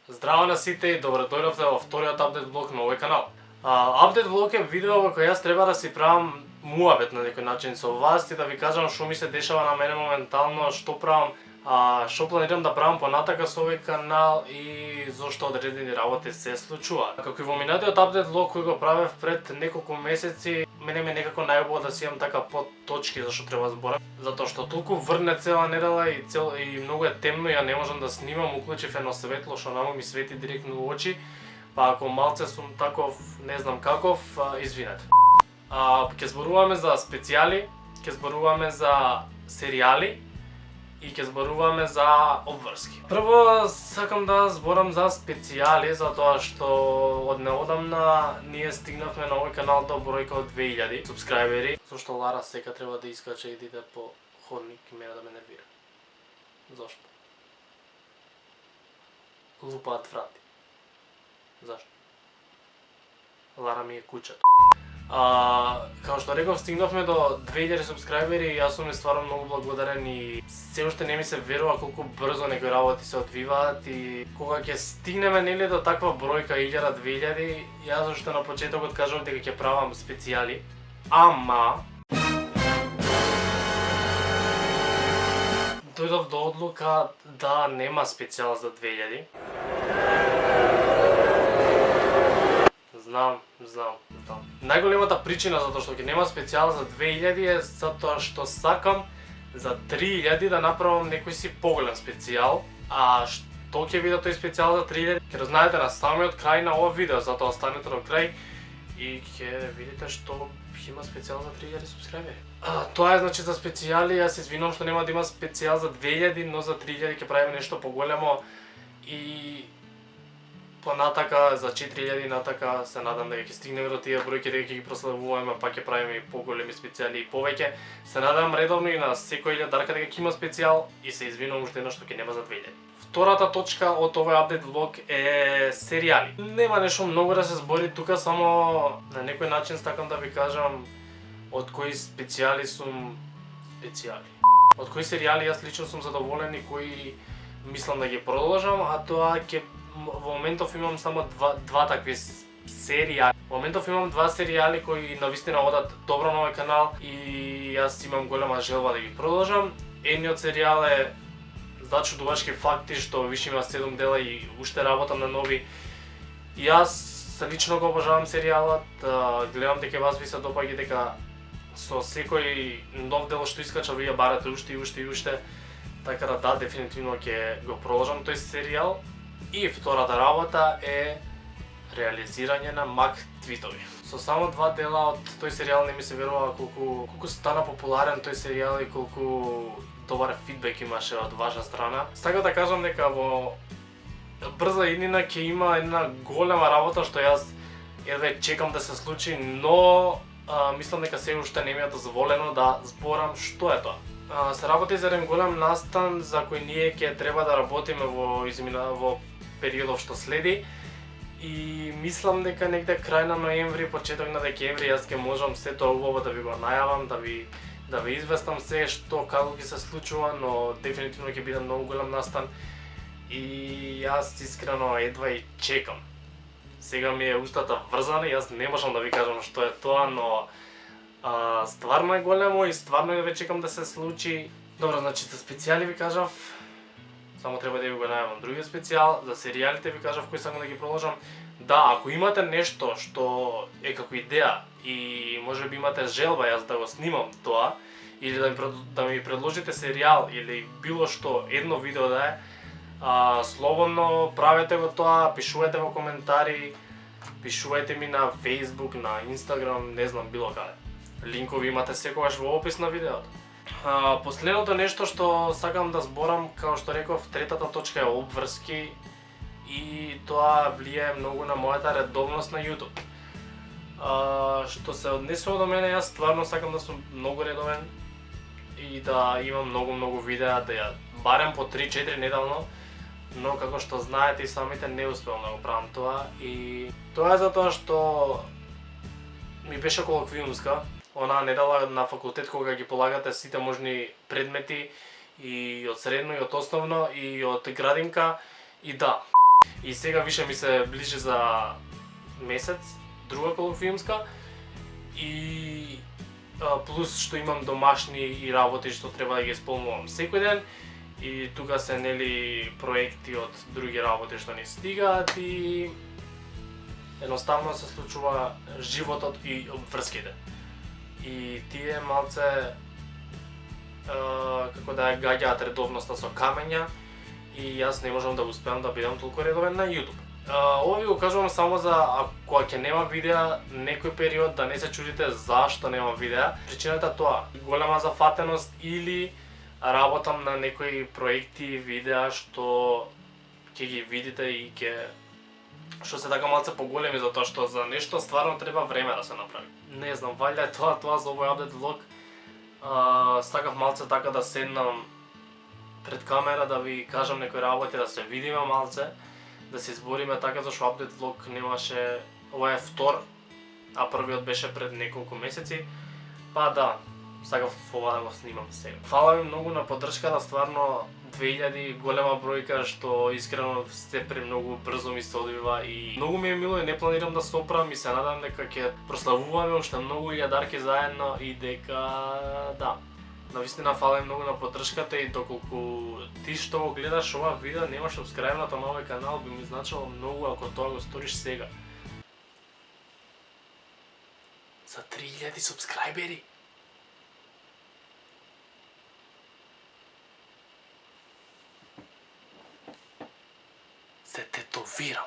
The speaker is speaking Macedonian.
Здраво на сите и добро дојдовте во вториот апдейт влог на овој канал. Апдейт влог е видео во кој јас треба да си правам муабет на некој начин со вас и да ви кажам што ми се дешава на мене моментално, што правам, што планирам да правам понатака со овој канал и зошто одредени работи се случуваат. Како и во минатиот апдейт влог кој го правев пред неколку месеци, мене ми некако најубаво да си имам така под точки за што треба зборам, затоа што толку врне цела недела и многу е темно, ја не можам да снимам, уклучив едно светло што намо ми свети директно во очи, па ако малце сум таков, не знам каков, извинете. Ќе зборуваме за специјали, ќе зборуваме за серијали и ќе зборуваме за обврски. Прво сакам да зборам за специјали затоа што од неодамна ние стигнавме на овој канал до бројка од 2000 субскрајбери, зашто Лара сека треба да искача и да иде по ходник и мене да ме нервира. Зошто? Лупаат врати. Зашто? Лара ми е куќето. Како што реков, стигнавме до 2000 субскрајбери и јас сум стварно многу благодарен и се уште не ми се верува колку брзо некои работи се одвиваат и кога ќе стигнеме нели до таква бројка 1000-2000, јас уште на почетокот кажав дека ќе правам специјали, ама дојдов до одлука да нема специјал за 2000. Знам. Најголемата причина затоа што ќе нема специјал за 2000 е затоа што сакам за 3000 да направам некој си поголем специјал, а што ќе биде тој специјал за 3000 ќе знаете на самиот крај на ова видео, затоа останете до крај и ќе видите што има специјал за 3000 субскрајбери. Тоа е значи за специјали, јас извинувам што нема да има специјал за 2000, но за 3000 ќе правиме нешто поголемо и понатака за 4000 натака се надам дека ќе стигнеме до тие бројки, дека ќе ги прославуваме, па ќе правиме и поголеми специјали и повеќе. Се надам редовно и на секој илјадарка дека ќе има специјал и се извинувам уште еднаш што ќе нема за 2000. Втората точка од овој апдейт влог е серијали. Нема нешто многу да се збори тука, само на некој начин сакам да ви кажам од кои специјали сум Од кои серијали јас лично сум задоволен и кои мислам да ги продолжам, а тоа ќе во моментов имам само два такви серијали. Во моментов имам два серијали кои навистина одат добро на овој канал и јас имам голема желба да ги продолжам. Едниот серијал е Зачудувачки факти што више има 7 дела и уште работам на нови. Јас лично го обожавам серијалот, гледам дека вас ви се допаѓа, дека со секој нов дел што искача вие барате уште и уште. Така да, дефинитивно ќе го продолжам тој серијал. И втората работа е реализирање на мак твитови. Со само два дела од тој серијал не ми се верува колку стана популарен тој серијал и колку добар фидбек имаше од ваша страна. Сакам да кажам дека во брза иднина ќе има една голема работа што јас едва чекам да се случи, но мислам дека се уште не ми е дозволено да зборам што е тоа. Се работи за еден голем настан за кој ние ќе треба да работиме во периодов што следи и мислам дека негде крај на ноември, почеток на декември јас ќе можам се тоа убаво да ви го најавам, да ви известам се што како ќе се случува, но дефинитивно ќе биде многу голем настан и јас искрено едва и чекам. Сега ми е устата врзана, јас не можам да ви кажам што е тоа, но стварно е големо и стварно е чекам да се случи. Добро, значи за специјали ви кажав, само треба да ви го најавам другиот специјал. За серијалите ви кажав кои сакам да ги продолжам. Да, ако имате нешто што е како идеја и можеби имате желба јас да го снимам тоа, или да ми предложите серијал или било што, едно видео да е, слободно правете го тоа, пишувајте во коментари, пишувајте ми на Facebook, на Instagram, не знам, било каде. Линкови имате секогаш во опис на видеото. Последното нешто што сакам да зборам, како што реков, третата точка е обврски и тоа влијае многу на мојата редовност на YouTube. Што се однесува до мене, јас стварно сакам да сум многу редовен и да имам многу видеа, да ја барем по 3-4 неделно, но како што знаете и самите не успевам да го правам тоа и тоа е затоа што ми беше колоквиумска онаа недела на факултет кога ги полагате сите можни предмети и од средно и од основно и од градинка и да, И сега више ми се ближи за месец друга колоквиумска и плюс што имам домашни и работи што треба да ги исполнувам секој ден и тука се нели проекти од други работи што ни стигаат и едноставно се случува животот и врските. И тие малце како да ја гаѓаат редовноста со камења и јас не можам да успеам да бидам толку редовен на YouTube. Ово ви го кажувам само за ако ќе нема видеа некој период да не се чудите зашто нема видеа. Причината е тоа, голема зафатеност или работам на некои проекти, видеа што ќе ги видите и ќе што се така малце поголеми затоа што за нешто стварно треба време да се направи. Не знам, валја е тоа за овој апдейт влог. Сакав малце така да седнам пред камера да ви кажам некои работи, да се видиме малце, да се избориме така зашто апдейт влог немаше, ова е втор, а првиот беше пред неколку месеци. Па да, сакав ова да го снимам сега. Фала ви многу на поддршката, стварно 2000 голема бројка што искрено сте премногу брзо ми се одбива и многу ми е мило и не планирам да се оправам и се надам дека ќе прославуваме уште многу илјадарки заедно и дека да. Навистина фала многу на поддршката и доколку ти што го гледаш ова видео немаш сабскрајбната на овој канал, би ми значило многу ако тоа го сториш сега. За 3000 сабскрајбери. Се тетовирам.